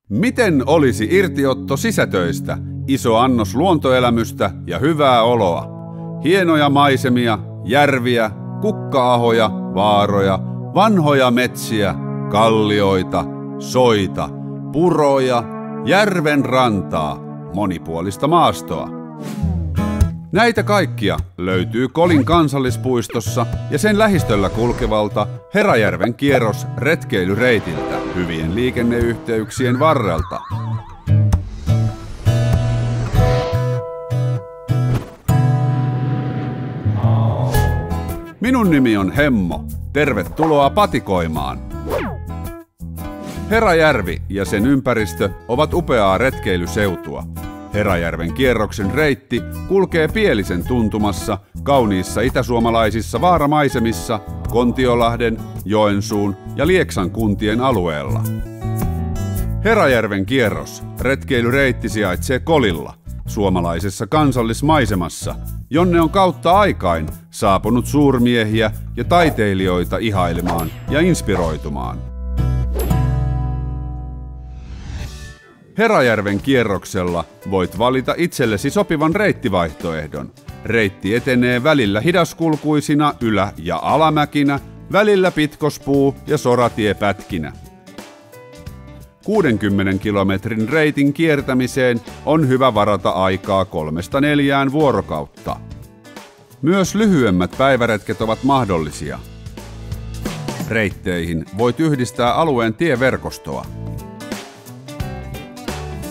Miten olisi irtiotto sisätöistä, iso annos luontoelämystä ja hyvää oloa? Hienoja maisemia, järviä, kukka-ahoja, vaaroja, vanhoja metsiä, kallioita, soita, puroja, järven rantaa, monipuolista maastoa. Näitä kaikkia löytyy Kolin kansallispuistossa ja sen lähistöllä kulkevalta Herajärven kierros retkeilyreitiltä hyvien liikenneyhteyksien varrelta. Minun nimi on Hemmo. Tervetuloa patikoimaan! Herajärvi ja sen ympäristö ovat upeaa retkeilyseutua. Herajärven kierroksen reitti kulkee Pielisen tuntumassa, kauniissa itäsuomalaisissa vaaramaisemissa, Kontiolahden, Joensuun ja Lieksan kuntien alueella. Herajärven kierros, retkeilyreitti sijaitsee Kolilla, suomalaisessa kansallismaisemassa, jonne on kautta aikain saapunut suurmiehiä ja taiteilijoita ihailemaan ja inspiroitumaan. Herajärven kierroksella voit valita itsellesi sopivan reittivaihtoehdon. Reitti etenee välillä hidaskulkuisina ylä- ja alamäkinä, välillä pitkospuu- ja soratiepätkinä. 60 kilometrin reitin kiertämiseen on hyvä varata aikaa 3-4 vuorokautta. Myös lyhyemmät päiväretket ovat mahdollisia. Reitteihin voit yhdistää alueen tieverkostoa.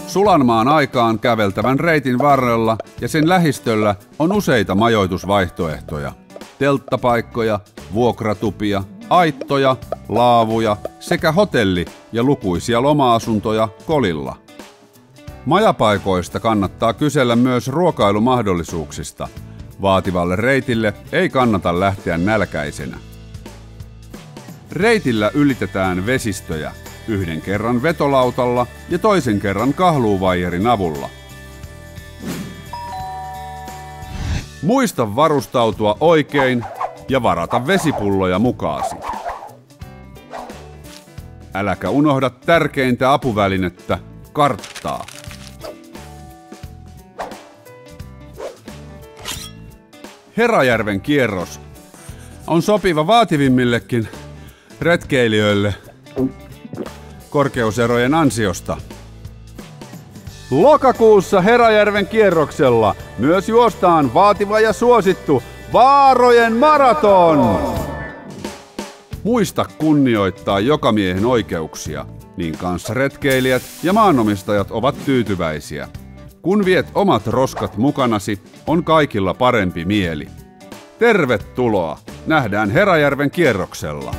Sulanmaan aikaan käveltävän reitin varrella ja sen lähistöllä on useita majoitusvaihtoehtoja. Telttapaikkoja, vuokratupia, aittoja, laavuja sekä hotelli- ja lukuisia loma-asuntoja Kolilla. Majapaikoista kannattaa kysellä myös ruokailumahdollisuuksista. Vaativalle reitille ei kannata lähteä nälkäisenä. Reitillä ylitetään vesistöjä. Yhden kerran vetolautalla ja toisen kerran kahluuvaijerin avulla. Muista varustautua oikein ja varata vesipulloja mukaasi. Äläkä unohda tärkeintä apuvälinettä, karttaa. Herajärven kierros on sopiva vaativimmillekin retkeilijöille korkeuserojen ansiosta. Lokakuussa Herajärven kierroksella myös juostaan vaativa ja suosittu Vaarojen maraton! Muista kunnioittaa jokamiehen oikeuksia, niin kanssa retkeilijät ja maanomistajat ovat tyytyväisiä. Kun viet omat roskat mukanasi, on kaikilla parempi mieli. Tervetuloa! Nähdään Herajärven kierroksella!